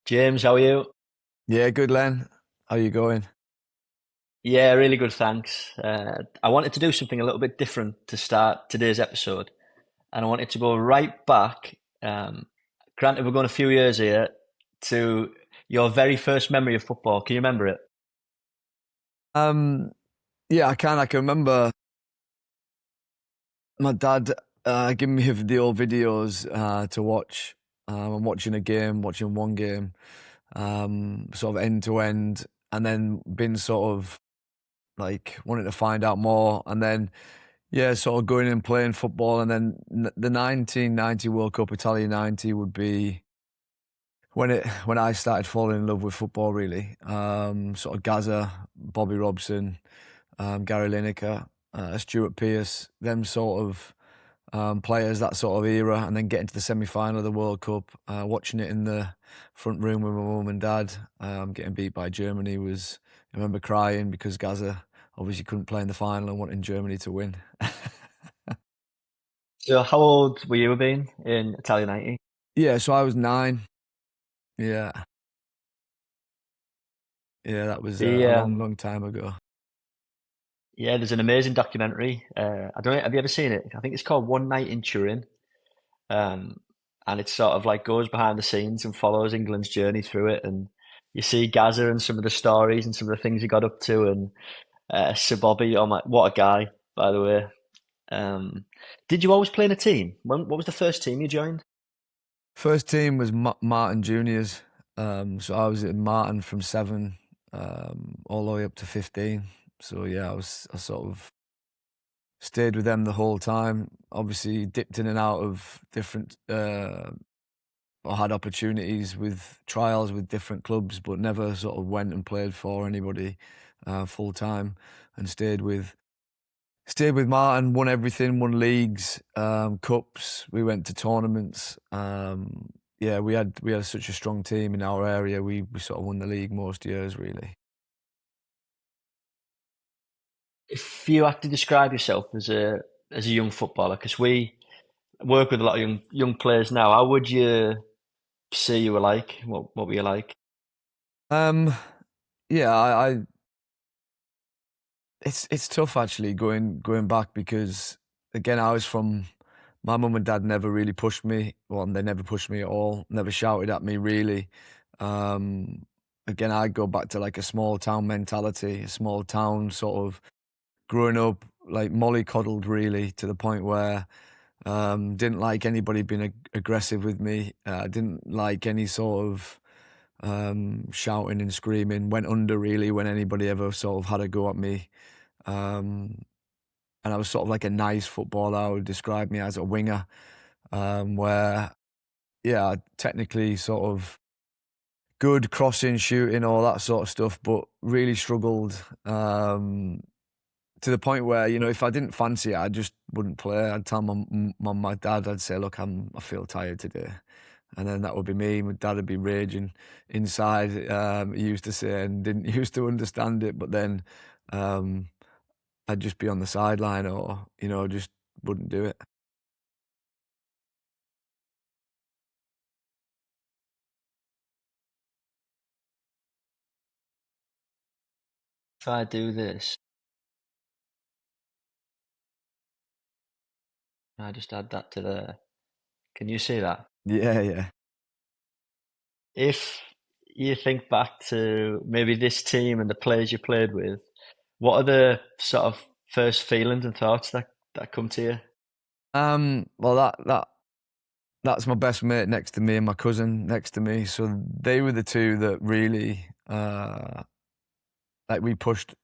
James, how are you? Yeah, good, Len. How you going? Yeah, really good, thanks. I wanted to do something a little bit different to start today's episode, and I wanted to go right back. Granted, we're going a few years here to your very first memory of football. Can you remember it? Um, yeah, I can remember my dad giving me the old videos to watch. I'm watching a game, watching one game, sort of end to end, and then been sort of like wanting to find out more, and then yeah, sort of going and playing football, and then the 1990 World Cup, Italia '90, would be when I started falling in love with football. Really, sort of Gaza, Bobby Robson, Gary Lineker, Stuart Pearce, them sort of players, that sort of era, and then getting to the semi-final of the World Cup, watching it in the front room with my mum and dad, getting beat by Germany was. I remember crying because Gaza obviously couldn't play in the final and wanting Germany to win. So, how old were you being in Italia '90? Yeah, so I was 9. Yeah, yeah, that was The a long, long time ago. Yeah, there's an amazing documentary. I don't know, have you ever seen it? I think it's called One Night in Turin. Um, and it sort of like goes behind the scenes and follows England's journey through it. And you see Gaza and some of the stories and some of the things he got up to. And Sir Bobby, oh my, what a guy, by the way. Um, did you always play in a team? What was the first team you joined? First team was Martin Juniors. So I was in Martin from 7 all the way up to 15. So yeah, I sort of stayed with them the whole time. Obviously dipped in and out of different or had opportunities with trials with different clubs, but never sort of went and played for anybody full time, and stayed with Martin, won everything, won leagues, cups. We went to tournaments. Yeah, we had such a strong team in our area. We sort of won the league most years, really. If you had to describe yourself as a young footballer, because we work with a lot of young players now, how would you say you were like? What were you like? Um, yeah, it's tough actually going back because again I was from my mum and dad never really pushed me. Well, they never pushed me at all. Never shouted at me really. Um, Again, I go back to like a small town mentality, a small town sort of growing up like mollycoddled really to the point where didn't like anybody being aggressive with me. Didn't like any sort of shouting and screaming. Went under really when anybody ever sort of had a go at me. Um, and I was sort of like a nice footballer. I would describe me as a winger, where yeah, technically sort of good crossing, shooting, all that sort of stuff, but really struggled. To the point where if I didn't fancy it, I just wouldn't play. I'd tell my dad, I'd say, "Look, I feel tired today," and then that would be me. My dad would be raging inside. He used to say, and didn't used to understand it, but then um, I'd just be on the sideline, or just wouldn't do it. If I do this, I just add that to the. Can you see that? Yeah, yeah. If you think back to maybe this team and the players you played with, what are the sort of first feelings and thoughts that come to you? Well, that's my best mate next to me and my cousin next to me. So they were the two that really like we pushed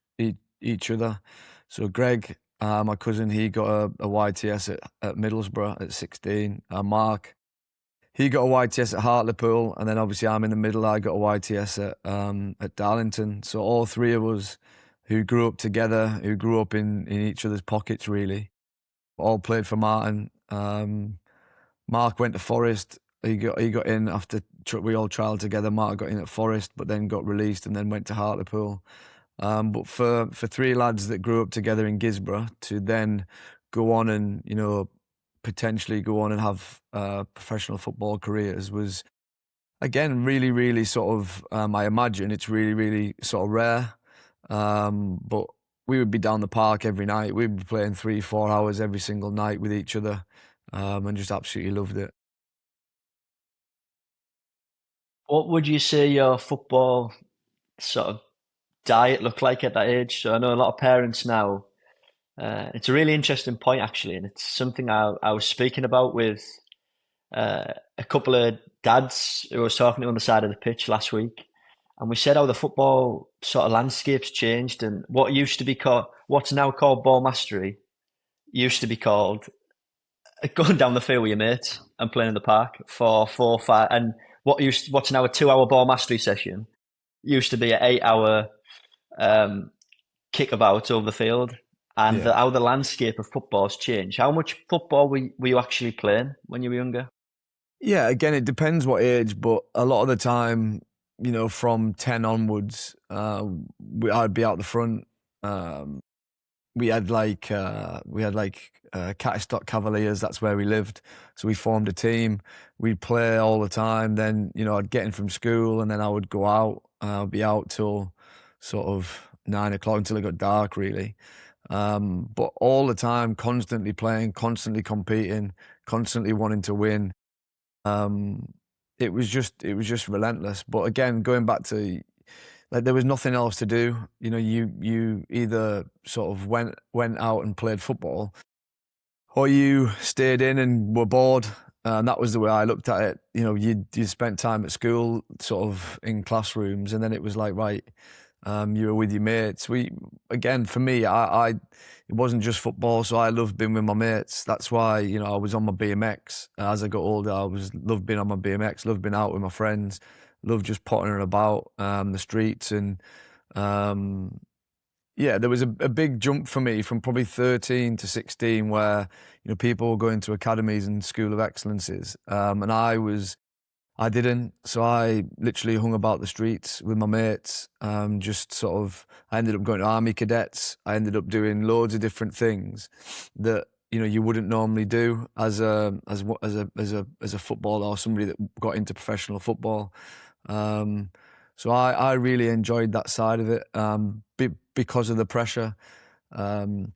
each other. So Greg, my cousin, he got a YTS at Middlesbrough at 16. Mark, he got a YTS at Hartlepool, and then obviously I'm in the middle. I got a YTS at Darlington. So all three of us who grew up together, who grew up in each other's pockets, really, all played for Martin. Mark went to Forest. He got in after we all trialled together. Mark got in at Forest, but then got released and then went to Hartlepool. But for three lads that grew up together in Gisborough to then go on and potentially go on and have professional football careers Again, really, really sort of, I imagine it's really, really sort of rare. But we would be down the park every night. We'd be playing 3, 4 hours every single night with each other, and just absolutely loved it. What would you say your football sort of diet looked like at that age? So I know a lot of parents now. It's a really interesting point actually, and it's something I was speaking about with a couple of dads who I was talking to on the side of the pitch last week, and we said how the football sort of landscape's changed, and what used to be called, what's now called ball mastery, used to be called going down the field with your mates and playing in the park for 4, 5, and what's now a 2 hour ball mastery session used to be an 8 hour um, kickabout over the field. And Yeah. how the landscape of football has changed. How much football were you actually playing when you were younger? Yeah, again, it depends what age, but a lot of the time, from 10 onwards, I'd be out the front. Um, we had like Catstock Cavaliers. That's where we lived, so we formed a team. We'd play all the time. Then I'd get in from school, and then I would go out. I'd be out till sort of 9 o'clock until it got dark, really. But all the time, constantly playing, constantly competing, constantly wanting to win. Um, it was just relentless. But again, going back to, like, there was nothing else to do. You either sort of went out and played football, or you stayed in and were bored. And that was the way I looked at it. You spent time at school, sort of in classrooms, and then it was like, right, you were with your mates. Again, for me, it wasn't just football, so I loved being with my mates. That's why, I was on my BMX. As I got older, loved being on my BMX, loved being out with my friends, loved just pottering about the streets. And um, yeah, there was a big jump for me from probably 13 to 16, where people were going to academies and school of excellences, and I didn't. So I literally hung about the streets with my mates. Just sort of, I ended up going to army cadets. I ended up doing loads of different things that you wouldn't normally do as a footballer or somebody that got into professional football. Um, so I really enjoyed that side of it, because of the pressure. Um,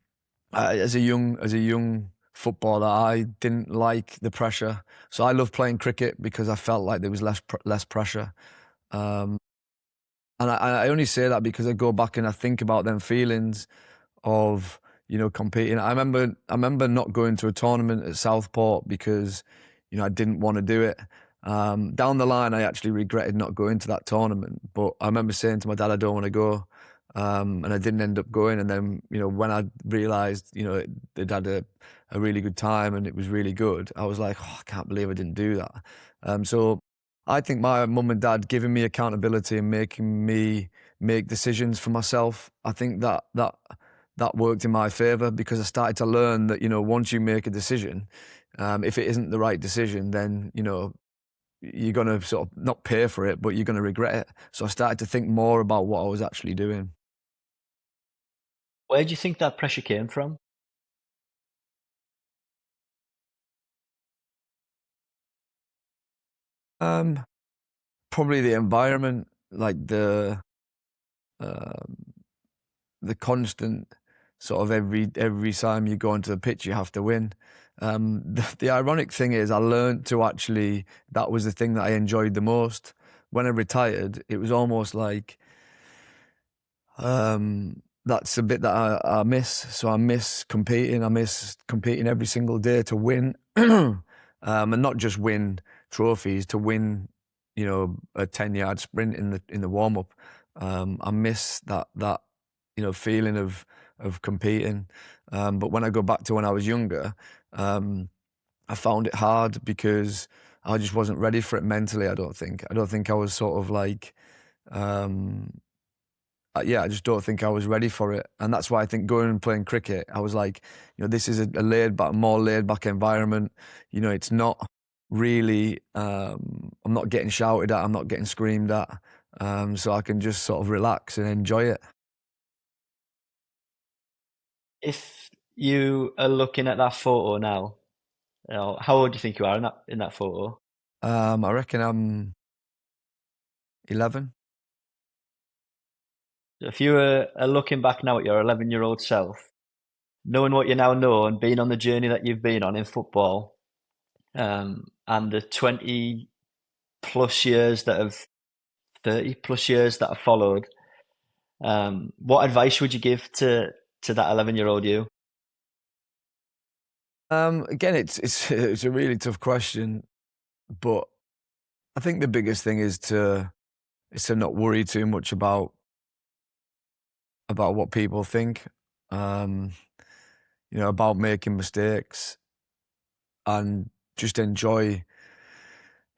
as a young footballer, I didn't like the pressure. So I loved playing cricket because I felt like there was less pressure. Um, and I only say that because I go back and I think about them feelings of competing. I remember not going to a tournament at Southport because I didn't want to do it. Down the line, I actually regretted not going to that tournament. But I remember saying to my dad, I don't want to go, and I didn't end up going. And then when I realised they'd had a really good time and it was really good, I was like, oh, I can't believe I didn't do that. So I think my mum and dad giving me accountability and making me make decisions for myself, I think that worked in my favor, because I started to learn that once you make a decision, if it isn't the right decision, then you're gonna sort of not pay for it, but you're gonna regret it. So I started to think more about what I was actually doing. Where do you think that pressure came from? Um, Probably the environment, like um, the constant sort of every time you go onto the pitch, you have to win. The ironic thing is, I learned to actually, that was the thing that I enjoyed the most. When I retired, it was almost like, that's a bit that I miss. So I miss competing. I miss competing every single day to win, and not just win trophies, to win, a 10-yard sprint in the warm up. I miss that feeling of competing. But when I go back to when I was younger, um, I found it hard because I just wasn't ready for it mentally. I don't think. I don't think I was sort of like. Um, yeah, I just don't think I was ready for it, and that's why I think going and playing cricket, I was like, this is a laid back, more laid back environment. It's not really. I'm not getting shouted at. I'm not getting screamed at. So I can just sort of relax and enjoy it. If you are looking at that photo now, how old do you think you are in that photo? I reckon I'm 11. If you were looking back now at your 11-year-old self, knowing what you now know and being on the journey that you've been on in football, and the 20 plus years that have 30 plus years that have followed, what advice would you give to that 11-year-old you? Again, it's a really tough question, but I think the biggest thing is to not worry too much about what people think. Um, about making mistakes and just enjoy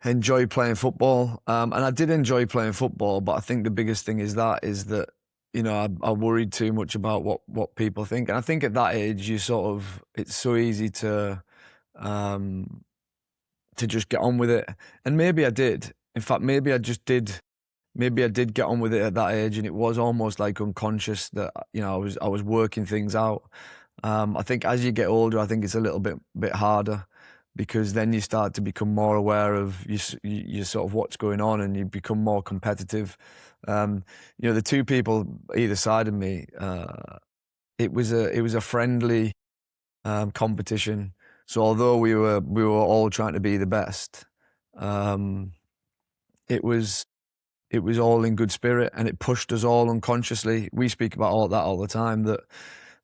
playing football. And I did enjoy playing football, but I think the biggest thing is that I worried too much about what people think. And I think at that age, it's so easy um, to just get on with it. And maybe I did. In fact, maybe I just did. Maybe I did get on with it at that age, and it was almost like unconscious that I was working things out. I think as you get older, I think it's a little bit harder because then you start to become more aware of you sort of what's going on, and you become more competitive. The two people either side of me, it was a friendly competition. So although we were all trying to be the best, um, it was it was all in good spirit, and it pushed us all unconsciously. We speak about all that all the time.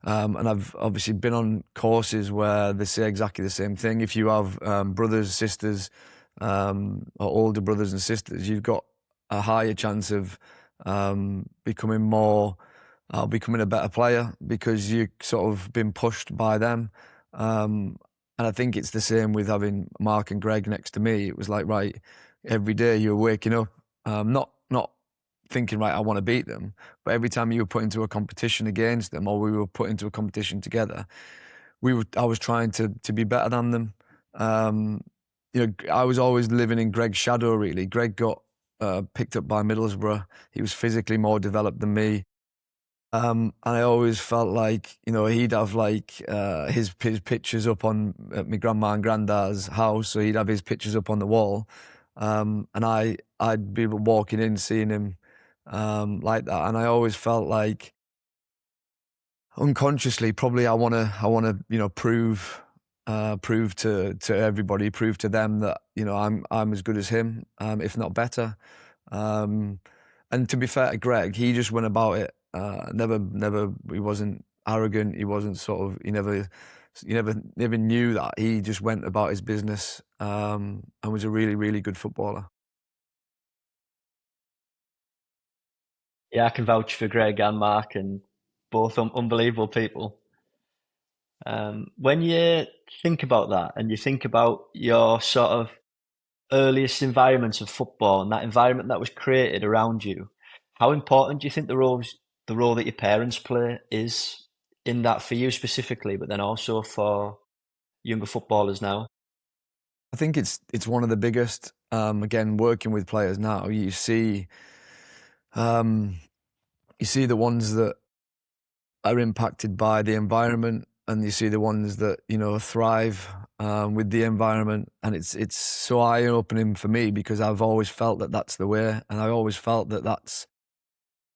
And I've obviously been on courses where they say exactly the same thing. If you have brothers, sisters, or older brothers and sisters, you've got a higher chance of becoming a better player because you sort of been pushed by them. And I think it's the same with having Mark and Greg next to me. It was like, right, every day you were waking up, not thinking, right, I want to beat them, but every time you were put into a competition against them, or we were put into a competition together, I was trying to be better than them. Um, I was always living in Greg's shadow. Really, Greg got picked up by Middlesbrough. He was physically more developed than me. And I always felt like, he'd have like his pictures up on at my grandma and granddad's house, so he'd have his pictures up on the wall, and I'd be walking in, seeing him like that, and I always felt like unconsciously, probably I wanna prove to everybody, prove to them that I'm as good as him, if not better. Um, and to be fair to Greg, he just went about it. Never. He wasn't arrogant. He wasn't sort of. Never knew that. He just went about his business, and was a really, really good footballer. Yeah, I can vouch for Greg and Mark, and both unbelievable people. When you think about that and you think about your sort of earliest environments of football and that environment that was created around you, how important do you think the role that your parents play is in that for you specifically, but then also for younger footballers now? I think it's one of the biggest. Again, working with players now, um, you see the ones that are impacted by the environment, and you see the ones that thrive with the environment, and it's so eye opening for me because I've always felt that that's the way, and I always felt that that's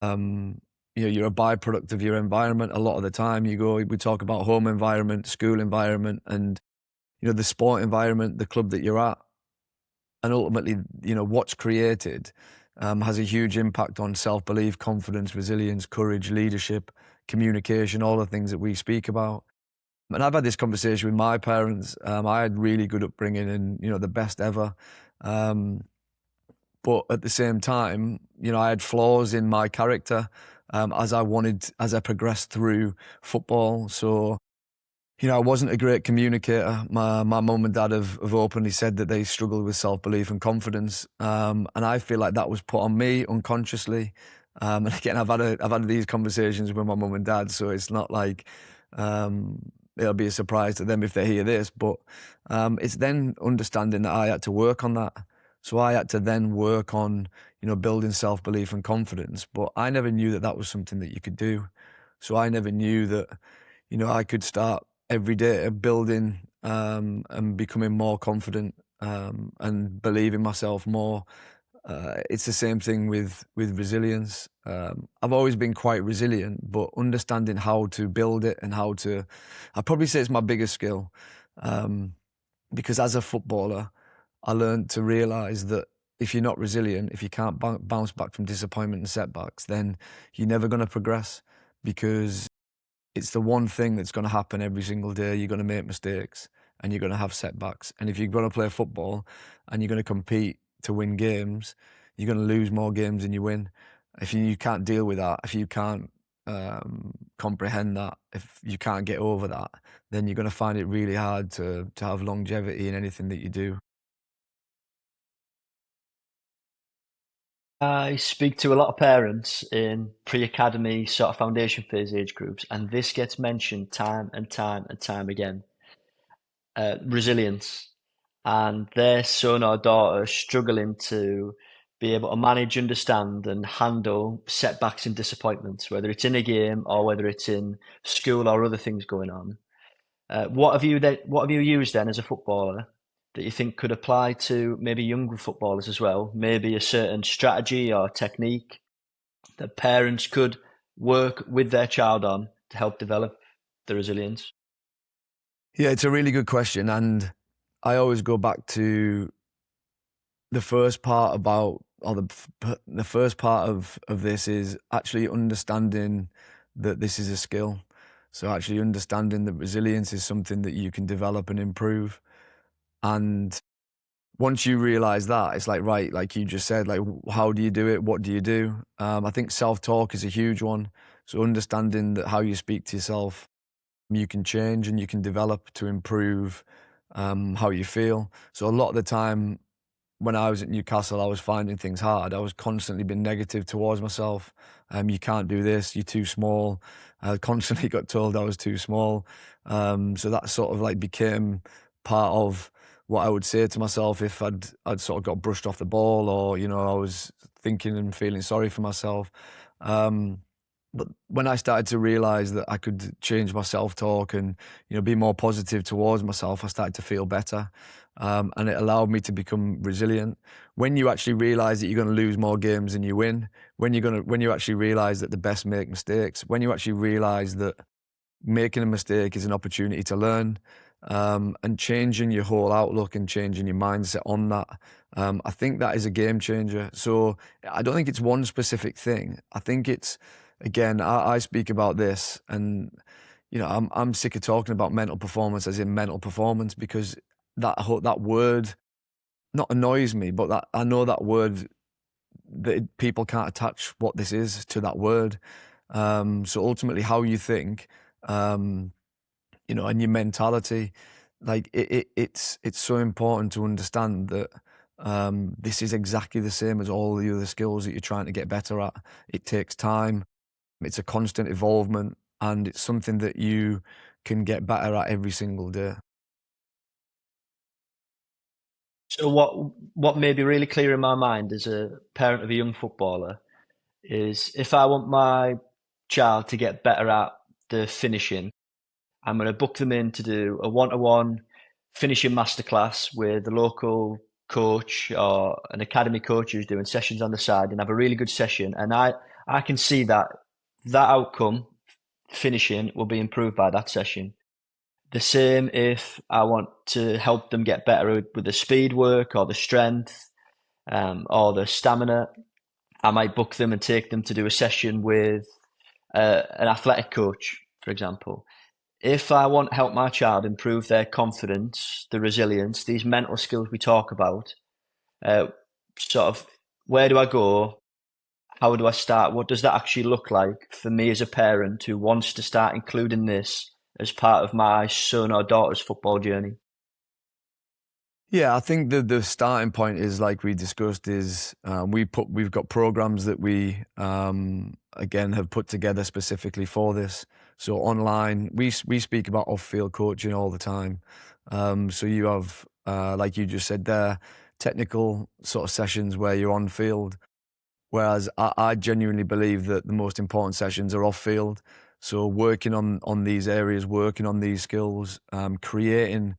um, you're a byproduct of your environment. A lot of the time, we talk about home environment, school environment, and the sport environment, the club that you're at, and ultimately, what's created has a huge impact on self-belief, confidence, resilience, courage, leadership, communication, all the things that we speak about. And I've had this conversation with my parents. I had really good upbringing and, the best ever. Um, but at the same time, I had flaws in my character as I progressed through football. So, I wasn't a great communicator. My mum and dad have openly said that they struggled with self-belief and confidence. And I feel like that was put on me unconsciously. And again, I've had these conversations with my mum and dad, so it's not like um, it'll be a surprise to them if they hear this. But it's then understanding that I had to work on that. So I had to then work on, building self-belief and confidence. But I never knew that that was something that you could do. So I never knew that I could start every day building and becoming more confident and believing myself more. It's the same thing with resilience. I've always been quite resilient, but understanding how to build it and how to, I'd probably say it's my biggest skill. Um, because as a footballer, I learned to realize that if you're not resilient, if you can't bounce back from disappointment and setbacks, then you're never going to progress because it's the one thing that's going to happen every single day. You're going to make mistakes and you're going to have setbacks. And if you're going to play football and you're going to compete to win games, you're going to lose more games than you win. If you can't deal with that, if you can't comprehend that, if you can't get over that, then you're going to find it really hard to have longevity in anything that you do. I speak to a lot of parents in pre-academy sort of foundation phase age groups, and this gets mentioned time and time and time again. Resilience, and their son or daughter struggling to be able to manage, understand, and handle setbacks and disappointments, whether it's in a game or whether it's in school or other things going on. What have you used then as a footballer that you think could apply to maybe younger footballers as well? Maybe a certain strategy or technique that parents could work with their child on to help develop the resilience. Yeah, it's a really good question. And I always go back to the first part about, or the first part of this is actually understanding that this is a skill. So actually understanding that resilience is something that you can develop and improve. And once you realize that, it's like, right, like you just said, like, how do you do it? What do you do? I think self-talk is a huge one. So understanding that how you speak to yourself, you can change and you can develop to improve how you feel. So a lot of the time, when I was at Newcastle, I was finding things hard. I was constantly being negative towards myself. You can't do this. You're too small. I constantly got told I was too small. So that sort of like became part of what I would say to myself if I'd sort of got brushed off the ball, or I was thinking and feeling sorry for myself. Um, but when I started to realize that I could change my self-talk and be more positive towards myself, I started to feel better. And it allowed me to become resilient. When you actually realize that you're going to lose more games than you win, when you actually realize that the best make mistakes, when you actually realize that making a mistake is an opportunity to learn, and changing your whole outlook and changing your mindset on that, I think that is a game changer. So I don't think it's one specific thing. I think it's, again, I speak about this, and I'm sick of talking about mental performance as in mental performance, because that word not annoys me, but that I know that word, that people can't attach what this is to that word. So ultimately, how you think, um, and your mentality, like it's so important to understand that this is exactly the same as all the other skills that you're trying to get better at. It takes time. It's a constant evolvement, and it's something that you can get better at every single day. So what may be really clear in my mind as a parent of a young footballer is if I want my child to get better at the finishing, I'm going to book them in to do a one-to-one finishing masterclass with the local coach or an academy coach who's doing sessions on the side and have a really good session. And I can see that outcome, finishing, will be improved by that session. The same if I want to help them get better with the speed work or the strength, or the stamina. I might book them and take them to do a session with an athletic coach, for example. If I want to help my child improve their confidence, the resilience, these mental skills we talk about, uh, sort of where do I go? How do I start? What does that actually look like for me as a parent who wants to start including this as part of my son or daughter's football journey? Yeah, I think the starting point is, like we discussed, is we've got programs that we again have put together specifically for this. So online, we speak about off-field coaching all the time. So you have, like you just said there, technical sort of sessions where you're on field. Whereas I genuinely believe that the most important sessions are off field. So working on these areas, working on these skills, creating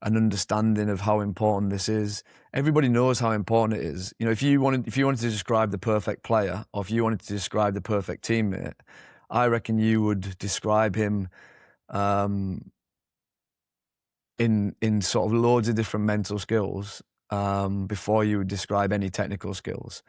an understanding of how important this is. Everybody knows how important it is. You know, if you wanted to describe the perfect player, or if you wanted to describe the perfect teammate, I reckon you would describe him um, in sort of loads of different mental skills before you would describe any technical skills.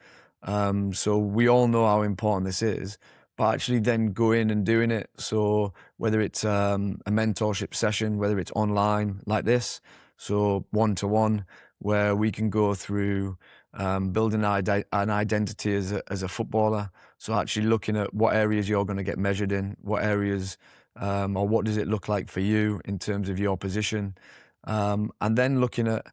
So we all know how important this is, but actually then go in and doing it. So whether it's a mentorship session, whether it's online like this, so one to one, where we can go through building an identity as a footballer. So actually looking at what areas you're going to get measured in, what areas or what does it look like for you in terms of your position, and then looking at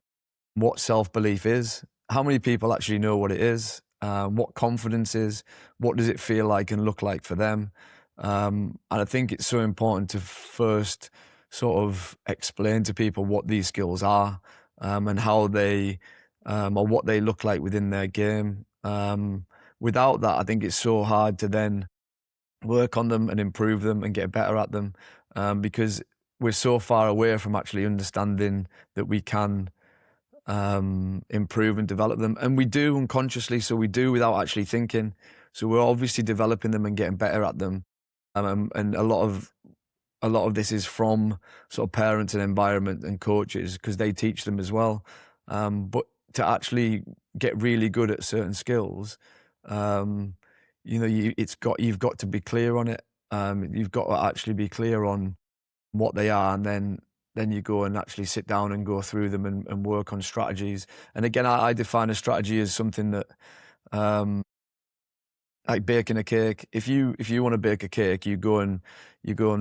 what self-belief is, how many people actually know what it is, what confidence is, what does it feel like and look like for them. And I think it's so important to first sort of explain to people what these skills are, and how they or what they look like within their game. Without that, I think it's so hard to then work on them and improve them and get better at them, because we're so far away from actually understanding that we can improve and develop them. And we do unconsciously, so we do without actually thinking. So we're obviously developing them and getting better at them. And a lot of this is from sort of parents and environment and coaches because they teach them as well. But to actually get really good at certain skills, um, you've got to be clear on it. You've got to actually be clear on what they are, and then you go and actually sit down and go through them and work on strategies. And again, I define a strategy as something that um, like baking a cake. If you want to bake a cake, you go and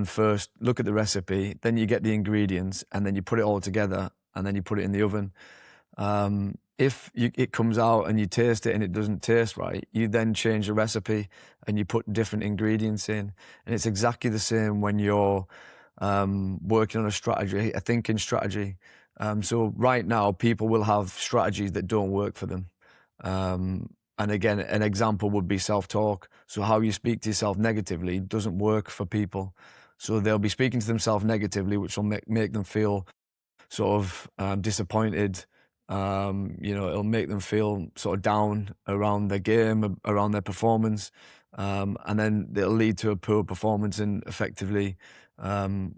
first look at the recipe, then you get the ingredients, and then you put it all together, and then you put it in the oven. If it comes out and you taste it and it doesn't taste right, you then change the recipe and you put different ingredients in. And it's exactly the same when you're working on a strategy, a thinking strategy. So right now, people will have strategies that don't work for them. And again, an example would be self-talk. So how you speak to yourself negatively doesn't work for people. So they'll be speaking to themselves negatively, which will make them feel sort of disappointed. It'll make them feel sort of down around their game, around their performance, and then it'll lead to a poor performance and effectively, down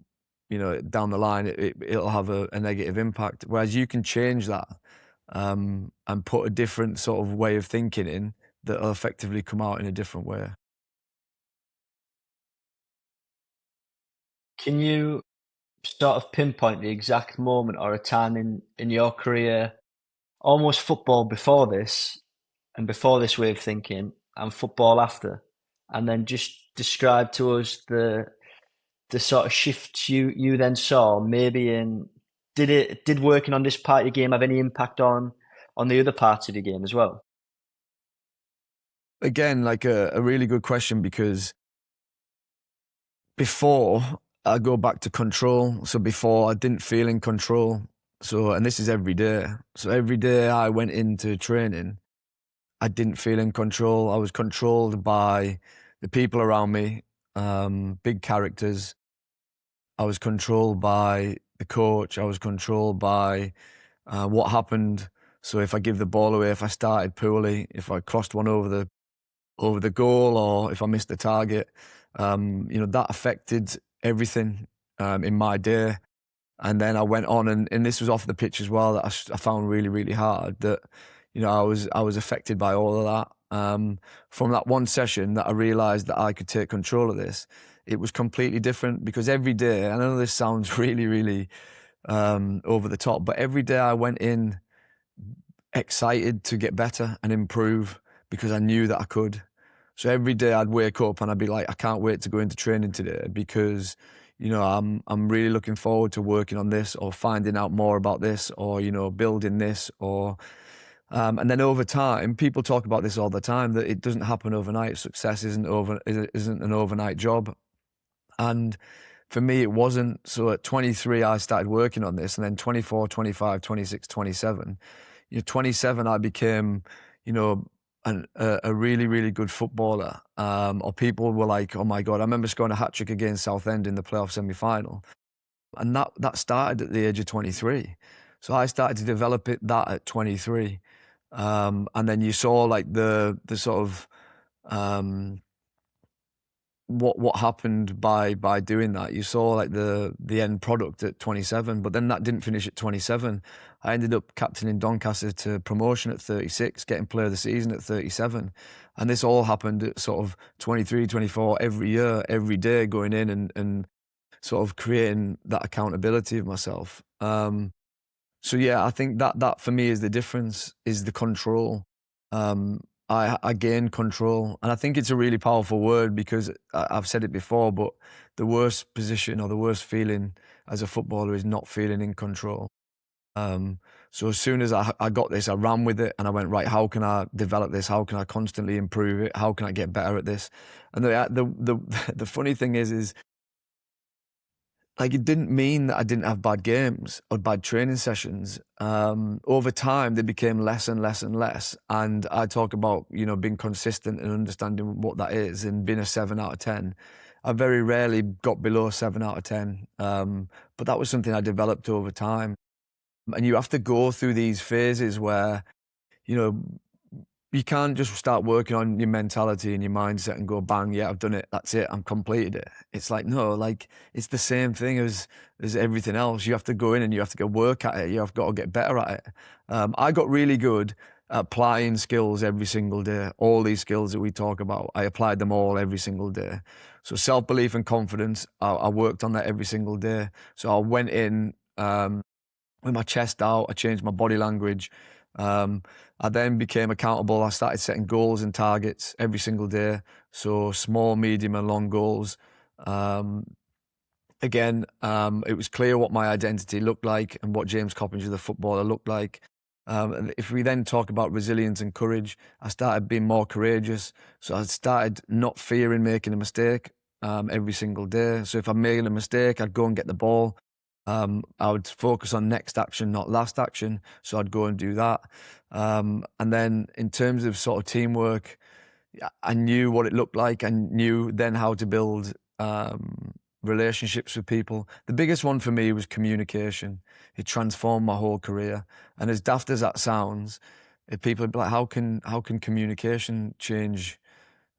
the line, it'll have a negative impact. Whereas you can change that and put a different sort of way of thinking in that'll effectively come out in a different way. Can you sort of pinpoint the exact moment or a time in your career, almost football before this and before this way of thinking and football after, and then just describe to us the sort of shifts you then saw maybe in did working on this part of your game have any impact on the other parts of your game as well? Again, like a really good question because before I go back to control. So before I didn't feel in control. So, and this is every day. So every day I went into training, I didn't feel in control. I was controlled by the people around me, big characters. I was controlled by the coach. I was controlled by what happened. So if I give the ball away, if I started poorly, if I crossed one over the goal, or if I missed the target, that affected everything in my day. And then I went on, and this was off the pitch as well that I found really, really hard. That I was affected by all of that. From that one session that I realised that I could take control of this, it was completely different because every day, I know this sounds really, really over the top, but every day I went in excited to get better and improve because I knew that I could. So every day I'd wake up and I'd be like, I can't wait to go into training today because, I'm really looking forward to working on this or finding out more about this or, building this or, and then over time, people talk about this all the time that it doesn't happen overnight. Success isn't an overnight job. And for me, it wasn't. So at 23, I started working on this, and then 24, 25, 26, 27. 27, I became, you know, a really, really good footballer. Or people were like, oh my God, I remember scoring a hat trick against Southend in the playoff semi final. and that started at the age of 23. So I started to develop that at 23, and then you saw like the sort of um, what happened by doing that. You saw like the end product at 27, but then that didn't finish at 27. I ended up captaining Doncaster to promotion at 36, getting player of the season at 37. And this all happened at sort of 23, 24 every year, every day, going in and sort of creating that accountability of myself. So yeah, I think that for me is the difference, is the control. Um, I gain control, and I think it's a really powerful word because I've said it before, but the worst position or the worst feeling as a footballer is not feeling in control. Um, so as soon as I got this, I ran with it and I went, right, how can I develop this? How can I constantly improve it? How can I get better at this? And the funny thing is like it didn't mean that I didn't have bad games or bad training sessions. Over time, they became less and less and less. And I talk about, being consistent and understanding what that is and being a 7 out of 10. I very rarely got below 7 out of 10. But that was something I developed over time. And you have to go through these phases where, you know, you can't just start working on your mentality and your mindset and go bang, yeah, I've done it, that's it, I'm completed it. It's like, no, like it's the same thing as everything else. You have to go in and you have to go work at it. You have got to get better at it. I got really good at applying skills every single day. All these skills that we talk about, I applied them all every single day. So self-belief and confidence, I worked on that every single day. So I went in with my chest out. I changed my body language. Um, I then became accountable. I started setting goals and targets every single day. So small, medium, and long goals. Um, it was clear what my identity looked like and what James Coppinger, the footballer, looked like. And if we then talk about resilience and courage, I started being more courageous. So I started not fearing making a mistake every single day. So if I'm making a mistake, I'd go and get the ball. I would focus on next action, not last action. So I'd go and do that. And then in terms of sort of teamwork, I knew what it looked like. I knew then how to build relationships with people. The biggest one for me was communication. It transformed my whole career. And as daft as that sounds, people would be like, how can communication change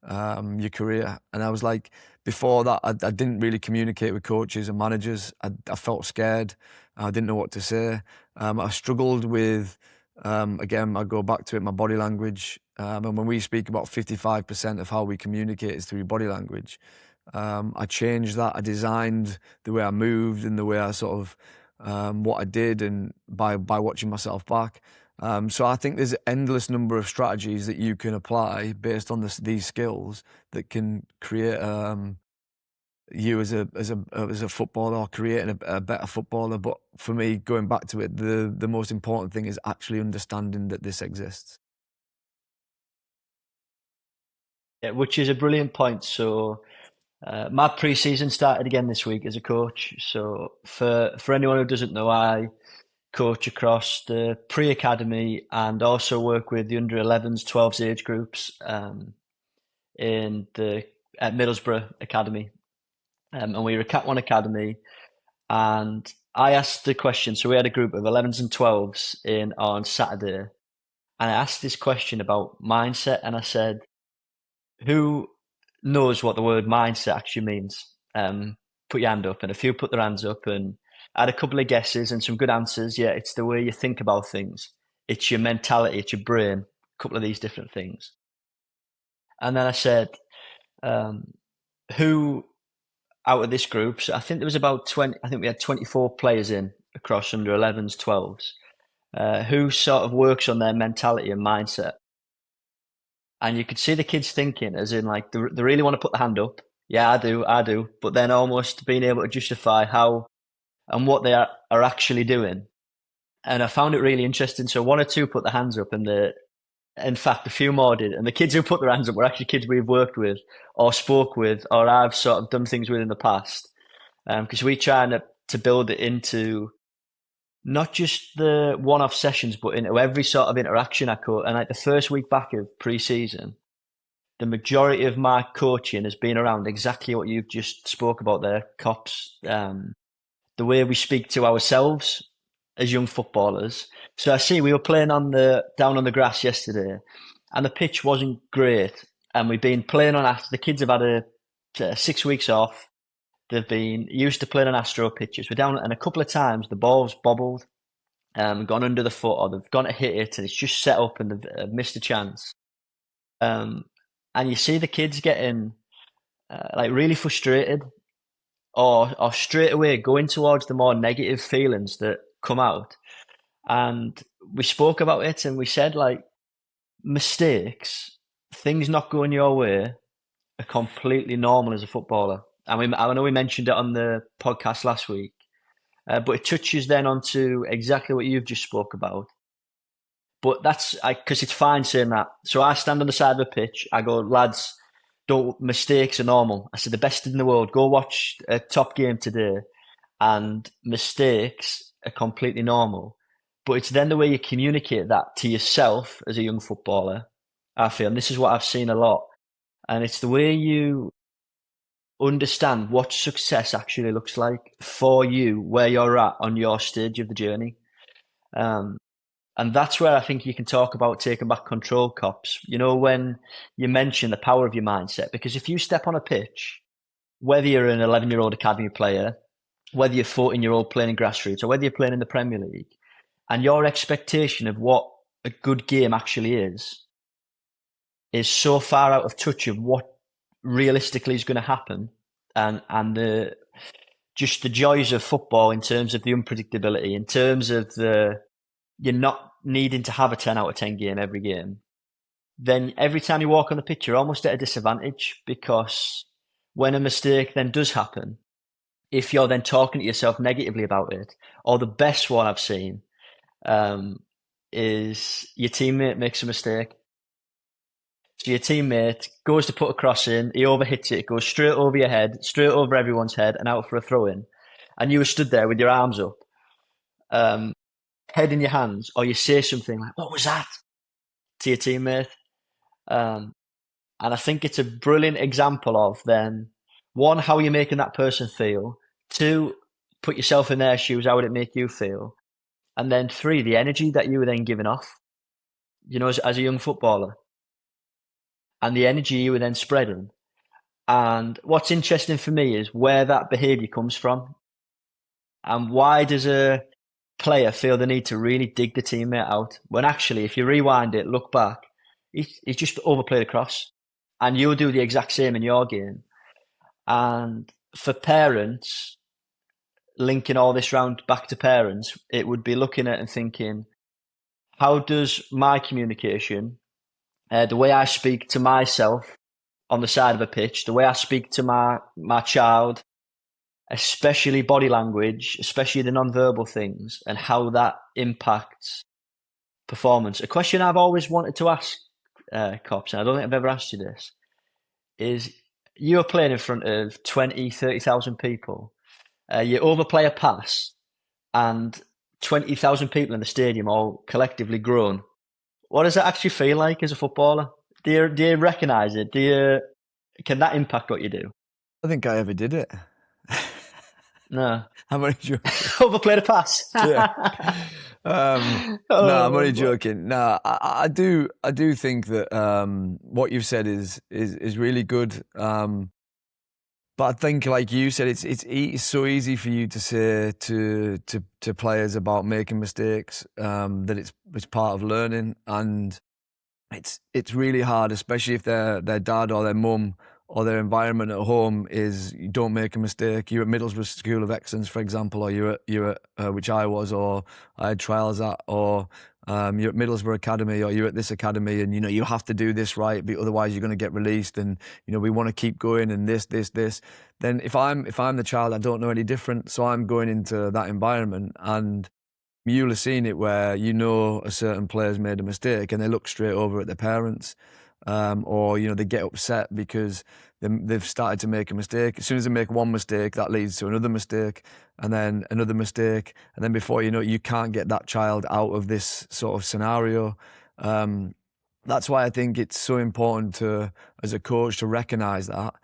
your career? And I was like, before that, I didn't really communicate with coaches and managers. I felt scared. I didn't know what to say. I struggled with, again, I go back to it, my body language. And when we speak about 55% of how we communicate is through body language, I changed that. I designed the way I moved and the way I sort of what I did, and by watching myself back. So I think there's an endless number of strategies that you can apply based on these skills that can create you as a footballer, or creating a better footballer. But for me, going back to it, the most important thing is actually understanding that this exists. Yeah, which is a brilliant point. So my pre-season started again this week as a coach. So for anyone who doesn't know, I coach across the pre-academy and also work with the under 11s, 12s age groups in the at Middlesbrough Academy. And we were a Cat 1 Academy. And I asked the question. So we had a group of 11s and 12s in on Saturday. And I asked this question about mindset. And I said, who knows what the word mindset actually means? Put your hand up. And a few put their hands up. And I had a couple of guesses and some good answers. Yeah, it's the way you think about things. It's your mentality. It's your brain. A couple of these different things. And then I said, um, who out of this group, so I think there was about 20, I think we had 24 players in across under 11s, 12s, who sort of works on their mentality and mindset. And you could see the kids thinking, as in, like, they really want to put the hand up. Yeah, I do. But then almost being able to justify how and what they are actually doing. And I found it really interesting. So one or two put their hands up, and in fact, a few more did. And the kids who put their hands up were actually kids we've worked with or spoke with or I've sort of done things with in the past. Because we try to build it into not just the one-off sessions, but into every sort of interaction I coach. And like the first week back of pre-season, the majority of my coaching has been around exactly what you've just spoke about there, Cops. the way we speak to ourselves as young footballers. So I see we were playing down on the grass yesterday, and the pitch wasn't great, and we've been playing on after the kids have had 6 weeks off. They've been used to playing on Astro pitches. We're down, and a couple of times the ball's bobbled, gone under the foot, or they've gone to hit it, and it's just set up, and they've missed a chance. Um, and you see the kids getting like really frustrated, or straight away going towards the more negative feelings that come out. And we spoke about it, and we said like mistakes, things not going your way, are completely normal as a footballer. I know we mentioned it on the podcast last week, but it touches then onto exactly what you've just spoke about. But that's because it's fine saying that. So I stand on the side of the pitch. I go, lads, don't mistakes are normal. I said the best in the world. Go watch a top game today, and mistakes are completely normal. But it's then the way you communicate that to yourself as a young footballer. I feel, and this is what I've seen a lot, and it's the way you understand what success actually looks like for you, where you're at on your stage of the journey. Um, and that's where I think you can talk about taking back control, Cops. You know, when you mention the power of your mindset, because if you step on a pitch, whether you're an 11-year-old academy player, whether you're 14-year-old playing in grassroots, or whether you're playing in the Premier League, and your expectation of what a good game actually is so far out of touch of what realistically is going to happen, and just the joys of football in terms of the unpredictability, in terms of you're not needing to have a 10 out of 10 game every game, then every time you walk on the pitch, you're almost at a disadvantage, because when a mistake then does happen, if you're then talking to yourself negatively about it, or the best one I've seen is your teammate makes a mistake. So your teammate goes to put a cross in, he overhits it, it goes straight over your head, straight over everyone's head, and out for a throw in. And you were stood there with your arms up, head in your hands, or you say something like, "What was that?" to your teammate. And I think it's a brilliant example of then, one, how you're making that person feel, two, put yourself in their shoes, how would it make you feel? And then three, the energy that you were then giving off, you know, as a young footballer, and the energy you were then spreading. And what's interesting for me is where that behaviour comes from, and why does a player feel the need to really dig the teammate out when actually, if you rewind it, look back, he's just overplayed a cross, and you'll do the exact same in your game. And for parents, linking all this round back to parents, it would be looking at and thinking, how does my communication, the way I speak to myself on the side of a pitch, the way I speak to my child, especially body language, especially the non-verbal things, and how that impacts performance. A question I've always wanted to ask, Cops, and I don't think I've ever asked you this, is you're playing in front of 20, 30,000 people. You overplay a pass, and 20,000 people in the stadium all collectively groan. What does it actually feel like as a footballer? Do you recognise it? Can that impact what you do? I think I ever did it. No. I'm only joking. Overplayed a pass. Yeah. No, I'm only joking. No, I do think that what you've said is really good. But I think, like you said, it's so easy for you to say to players about making mistakes, that it's part of learning, and it's really hard, especially if their dad or their mum or their environment at home is, you don't make a mistake. You're at Middlesbrough School of Excellence, for example, or you're at which I was, or I had trials at, or you're at Middlesbrough Academy, or you're at this academy, and you have to do this right, otherwise you're going to get released, and we want to keep going, and this. Then if I'm the child, I don't know any different, so I'm going into that environment, and you'll have seen it where a certain player's made a mistake and they look straight over at their parents, or they get upset because they've started to make a mistake. As soon as they make one mistake, that leads to another mistake, and then another mistake, and then before you know it, you can't get that child out of this sort of scenario. That's why I think it's so important as a coach, to recognise that.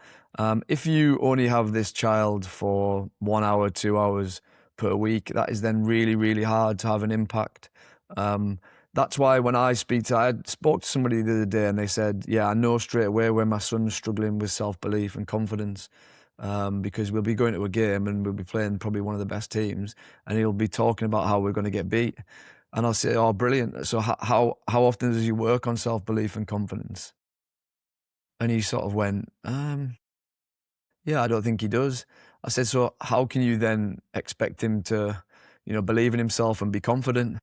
If you only have this child for 1 hour, 2 hours, per week. That is then really, really hard to have an impact. Um, that's why when I spoke to somebody the other day and they said, yeah, I know straight away when my son's struggling with self-belief and confidence. Because we'll be going to a game and we'll be playing probably one of the best teams, and he'll be talking about how we're going to get beat. And I'll say, oh, brilliant. So how often does he work on self-belief and confidence? And he sort of went, yeah, I don't think he does. I said, so how can you then expect him to, believe in himself and be confident,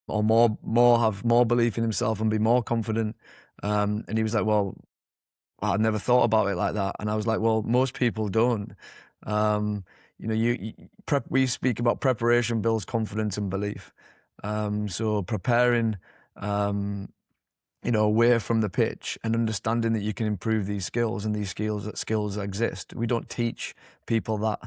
or more have more belief in himself and be more confident? And he was like, well, I'd never thought about it like that. And I was like, well, most people don't. Um, we speak about preparation builds confidence and belief. So preparing, um, away from the pitch and understanding that you can improve these skills, and these skills exist. We don't teach people that.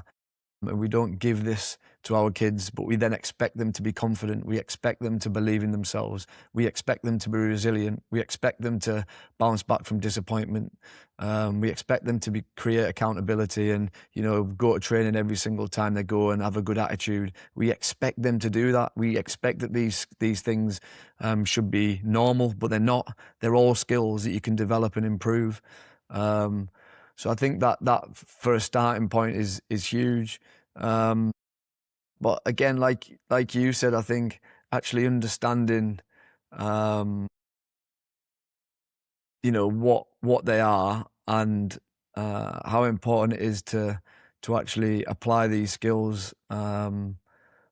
And we don't give this to our kids, but we then expect them to be confident. We expect them to believe in themselves. We expect them to be resilient. We expect them to bounce back from disappointment. We expect them to create accountability and, go to training every single time they go and have a good attitude. We expect them to do that. We expect that these things should be normal, but they're not. They're all skills that you can develop and improve. So I think that for a starting point is huge. But again, like you said, I think actually understanding, um, what they are, and how important it is to actually apply these skills,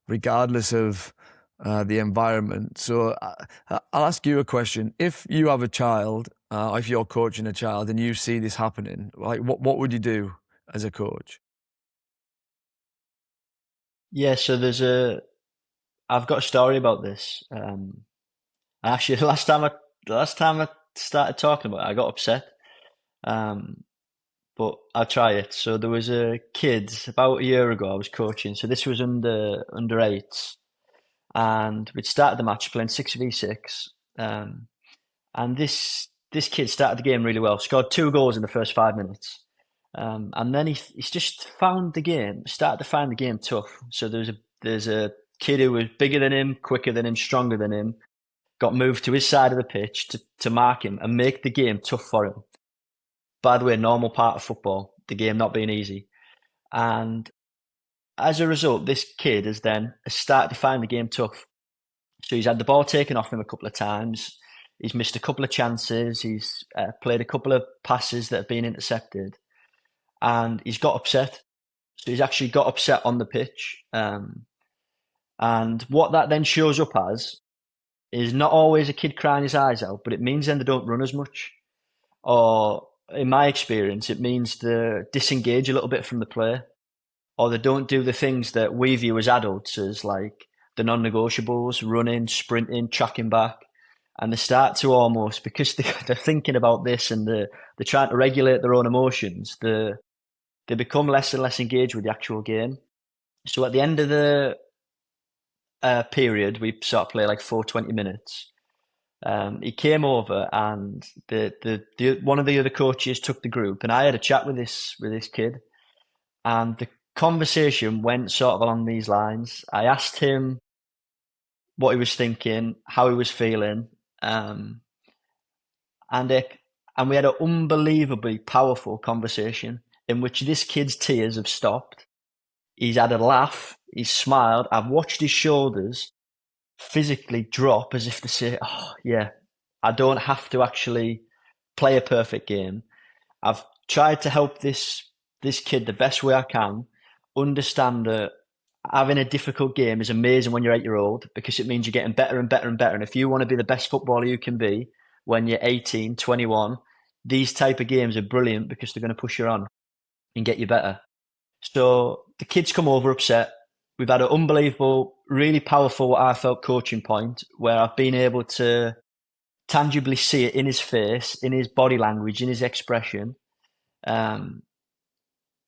regardless of the environment. So I'll ask you a question. If you have a child, if you're coaching a child and you see this happening, like what would you do as a coach? Yeah, so I've got a story about this. Actually, the last time I started talking about it, I got upset. Um, but I'll try it. So there was a kid about a year ago I was coaching. So this was under eights, and we'd started the match playing 6v6. And this kid started the game really well. Scored 2 goals in the first 5 minutes. And then he's just started to find the game tough. So there's a kid who was bigger than him, quicker than him, stronger than him, got moved to his side of the pitch to mark him and make the game tough for him. By the way, normal part of football, the game not being easy. And as a result, this kid has started to find the game tough. So he's had the ball taken off him a couple of times. He's missed a couple of chances. He's played a couple of passes that have been intercepted, and he's got upset. So he's actually got upset on the pitch. And what that then shows up as is not always a kid crying his eyes out, but it means then they don't run as much. Or in my experience, it means they disengage a little bit from the play, or they don't do the things that we view as adults as like the non-negotiables, running, sprinting, tracking back. And they start to almost, because they're thinking about this and they're trying to regulate their own emotions, they become less and less engaged with the actual game. So at the end of the period, we sort of play like 4 20 minutes. He came over and the one of the other coaches took the group, and I had a chat with this kid, and the conversation went sort of along these lines. I asked him what he was thinking, how he was feeling, and and we had an unbelievably powerful conversation in which this kid's tears have stopped. He's had a laugh. He's smiled. I've watched his shoulders physically drop as if to say, "Oh yeah, I don't have to actually play a perfect game. I've tried to help this kid the best way I can. Understand that having a difficult game is amazing when you're 8 year old, because it means you're getting better and better and better. And if you want to be the best footballer you can be when you're 18, 21, these type of games are brilliant because they're going to push you on and get you better." So the kids come over upset. We've had an unbelievable, really powerful, what I felt, coaching point where I've been able to tangibly see it in his face, in his body language, in his expression. Um,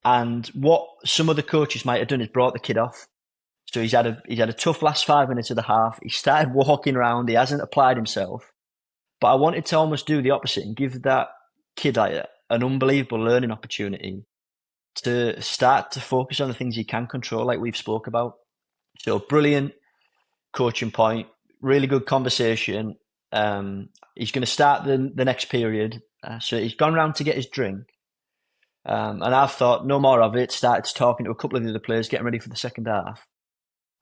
and what some of the coaches might have done is brought the kid off. So he's had a tough last 5 minutes of the half. He started walking around. He hasn't applied himself. But I wanted to almost do the opposite and give that kid like an unbelievable learning opportunity to start to focus on the things he can control, like we've spoke about. So brilliant coaching point, really good conversation. He's going to start the next period. So he's gone round to get his drink. And I've thought, no more of it. Started talking to a couple of the other players, getting ready for the second half.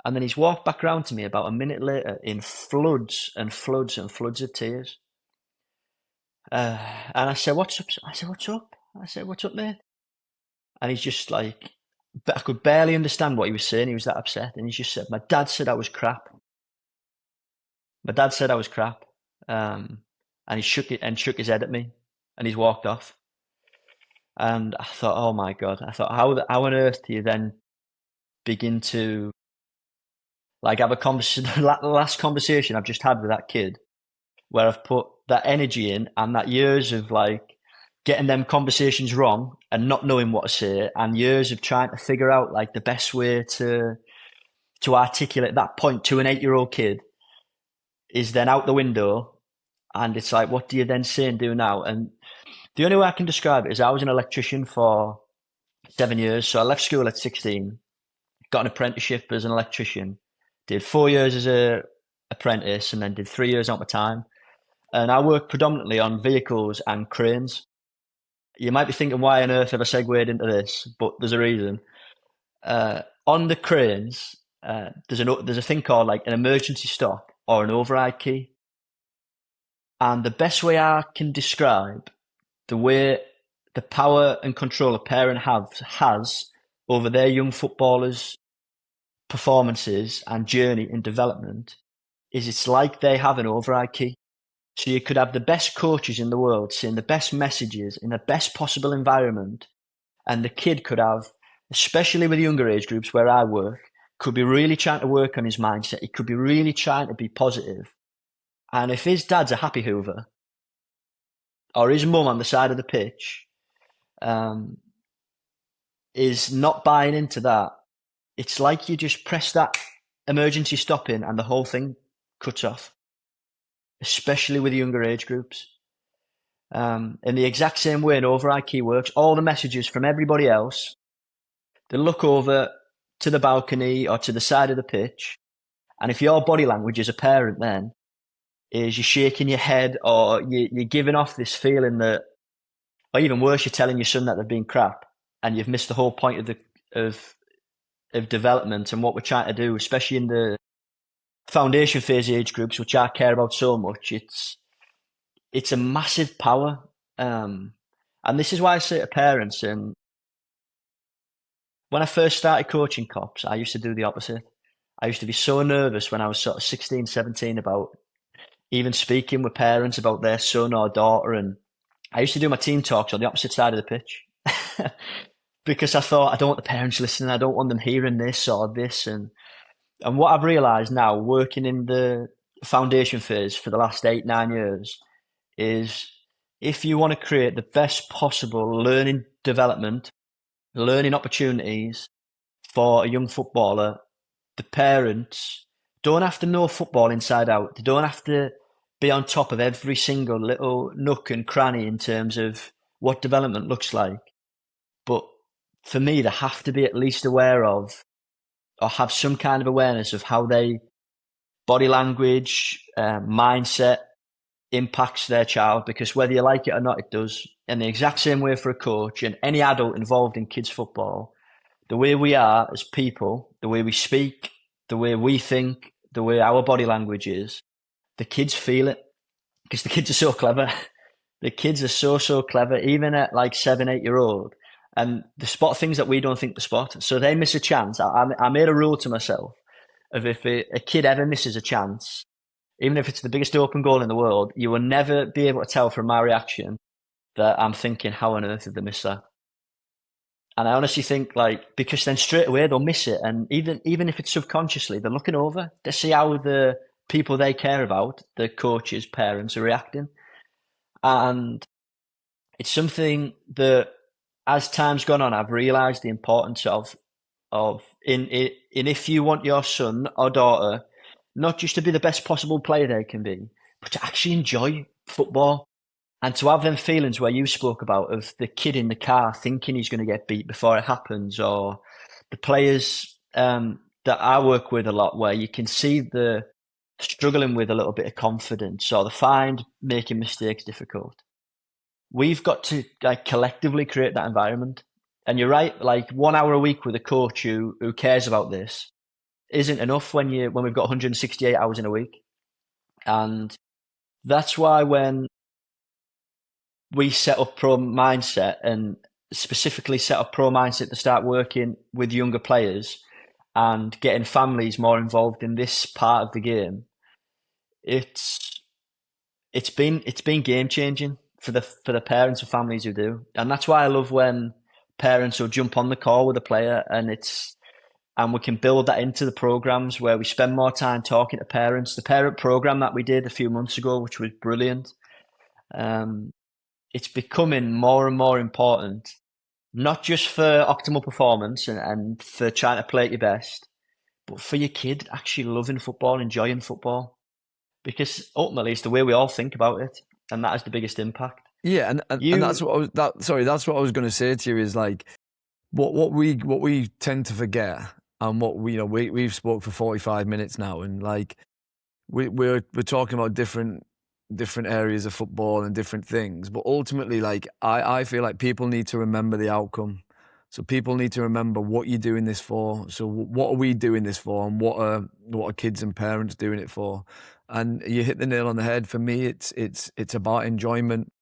And then he's walked back round to me about a minute later in floods and floods and floods of tears. Uh, and I said, "What's up?" I said, "What's up?" I said, "What's up, mate?" And he's just like, but I could barely understand what he was saying. He was that upset. And he just said, "My dad said I was crap. My dad said I was crap." Um, and he shook his head at me, and he's walked off. And I thought, oh my God! I thought, how on earth do you then begin to like have a conversation? The last conversation I've just had with that kid, where I've put that energy in and that years of like getting them conversations wrong and not knowing what to say, and years of trying to figure out like the best way to articulate that point to an 8-year-old kid is then out the window. And it's like, what do you then say and do now? And the only way I can describe it is I was an electrician for 7 years. So I left school at 16, got an apprenticeship as an electrician, did 4 years as a apprentice, and then did 3 years out my time. And I work predominantly on vehicles and cranes. You might be thinking, why on earth have I segued into this? But there's a reason. On the cranes, there's a thing called like an emergency stop or an override key. And the best way I can describe the way the power and control a parent has over their young footballers' performances and journey in development is it's like they have an override key. So you could have the best coaches in the world saying the best messages in the best possible environment, and the kid could have, especially with younger age groups where I work, could be really trying to work on his mindset. He could be really trying to be positive. And if his dad's a happy Hoover, or his mum on the side of the pitch um, is not buying into that, it's like you just press that emergency stop in and the whole thing cuts off, especially with younger age groups. In the exact same way an override key works, all the messages from everybody else, they look over to the balcony or to the side of the pitch. And if your body language as a parent then is you're shaking your head or you're giving off this feeling that, or even worse, you're telling your son that they've been crap and you've missed the whole point of of development and what we're trying to do, especially in the foundation phase age groups, which I care about so much. It's a massive power. And this is why I say to parents, and when I first started coaching cops, I used to do the opposite. I used to be so nervous when I was sort of 16, 17 about even speaking with parents about their son or daughter. And I used to do my team talks on the opposite side of the pitch because I thought, I don't want the parents listening. I don't want them hearing this or this. And what I've realised now, working in the foundation phase for the last 8, 9 years, is if you want to create the best possible learning development, learning opportunities for a young footballer, the parents don't have to know football inside out. They don't have to be on top of every single little nook and cranny in terms of what development looks like. But for me, they have to be at least aware of or have some kind of awareness of how they body language, mindset impacts their child, because whether you like it or not, it does. In the exact same way for a coach and any adult involved in kids football, the way we are as people, the way we speak, the way we think, the way our body language is, the kids feel it because the kids are so clever. The kids are so clever, even at like 7, 8 year old. And they spot things that we don't think they spot. So they miss a chance. I made a rule to myself of if a kid ever misses a chance, even if it's the biggest open goal in the world, you will never be able to tell from my reaction that I'm thinking, how on earth did they miss that? And I honestly think like, because then straight away they'll miss it. And even if it's subconsciously, they're looking over to see how the people they care about, the coaches, parents, are reacting. And it's something that as time's gone on, I've realised the importance of in if you want your son or daughter not just to be the best possible player they can be, but to actually enjoy football and to have them feelings where you spoke about of the kid in the car thinking he's going to get beat before it happens, or the players that I work with a lot where you can see the struggling with a little bit of confidence or the find making mistakes difficult. We've got to like collectively create that environment. And you're right, like 1 hour a week with a coach who cares about this isn't enough when we've got 168 hours in a week. And that's why when we set up pro mindset and specifically set up pro mindset to start working with younger players and getting families more involved in this part of the game, it's it's been game changing for the parents and families who do, and that's why I love when parents will jump on the call with a player, and we can build that into the programs where we spend more time talking to parents. The parent program that we did a few months ago, which was brilliant, um, it's becoming more and more important, not just for optimal performance and for trying to play at your best, but for your kid actually loving football, enjoying football, because ultimately it's the way we all think about it, and that has the biggest impact. Yeah, and that's You, what I was that's what I was going to say to you is like what we tend to forget, and what we, we've spoke for 45 minutes now, and like we're talking about different areas of football and different things, but ultimately, like I feel like people need to remember the outcome. So people need to remember what you're doing this for. So what are we doing this for, and what are kids and parents doing it for? And you hit the nail on the head. For me, it's about enjoyment.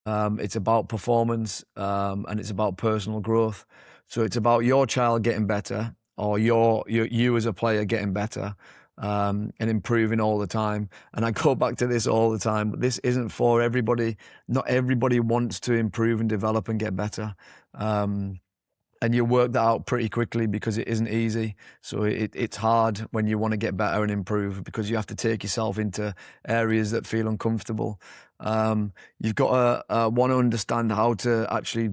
It's about performance, and it's about personal growth. So it's about your child getting better, or you as a player getting better, and improving all the time. And I go back to this all the time, but this isn't for everybody. Not everybody wants to improve and develop and get better. And you work that out pretty quickly because it isn't easy. So it's hard when you want to get better and improve, because you have to take yourself into areas that feel uncomfortable. You've got to want to understand how to actually,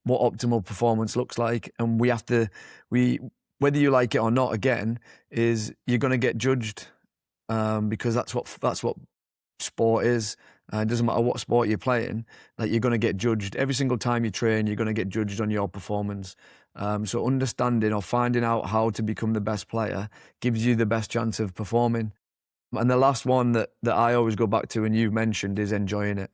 what optimal performance looks like. And whether you like it or not, again, is you're going to get judged, because that's what sport is. It doesn't matter what sport you're playing, like you're going to get judged. Every single time you train, you're going to get judged on your performance. So understanding or finding out how to become the best player gives you the best chance of performing. And the last one that I always go back to, and you've mentioned, is enjoying it.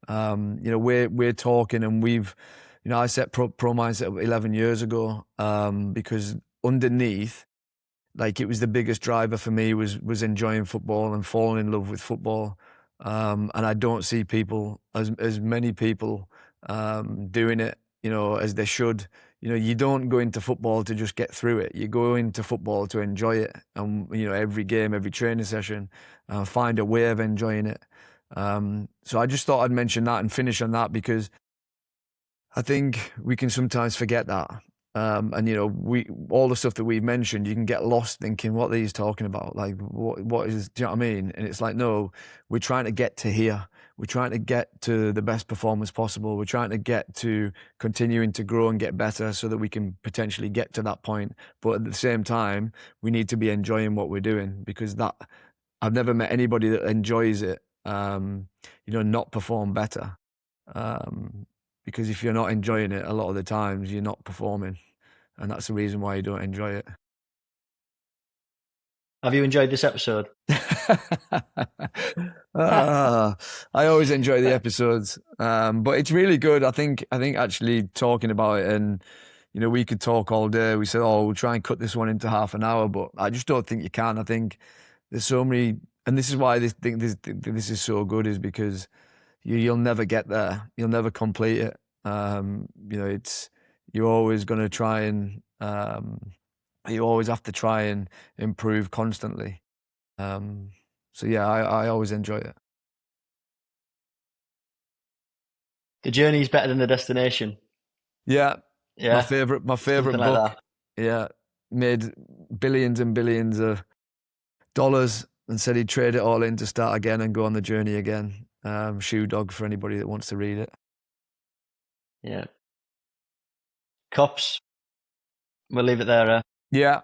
We're talking, and I set pro mindset up 11 years ago, because underneath, like, it was the biggest driver for me was enjoying football and falling in love with football. And I don't see people, as many people, doing it, as they should. You don't go into football to just get through it. You go into football to enjoy it, and every game, every training session, find a way of enjoying it. So I just thought I'd mention that and finish on that, because I think we can sometimes forget that. And we all the stuff that we've mentioned, you can get lost thinking, what are these talking about? Like, what is? Do you know what I mean? And it's like, no, we're trying to get to here. We're trying to get to the best performance possible. We're trying to get to continuing to grow and get better, so that we can potentially get to that point. But at the same time, we need to be enjoying what we're doing, because that I've never met anybody that enjoys it, not perform better. Um, because if you're not enjoying it, a lot of the times you're not performing, and that's the reason why you don't enjoy it. have you enjoyed this episode? I always enjoy the episodes, but it's really good. I think actually talking about it, and we could talk all day. We said, oh, we'll try and cut this one into half an hour, but I just don't think you can. I think there's so many, and this is why this is so good, is because you'll never get there. You'll never complete it. It's you're always going to try and you always have to try and improve constantly. Um, so yeah, I always enjoy it. The journey is better than the destination. Yeah, my Yeah, favorite, my favorite something like book. that. Yeah, made billions and billions of dollars, and said he'd trade it all in to start again and go on the journey again. Shoe dog for anybody that wants to read it. Yeah, cops. We'll leave it there. Yeah,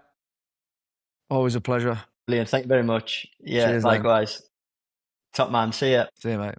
always a pleasure. Brilliant. Thank you very much. Yeah, Cheers, then. likewise. Top man. See ya. See you, mate.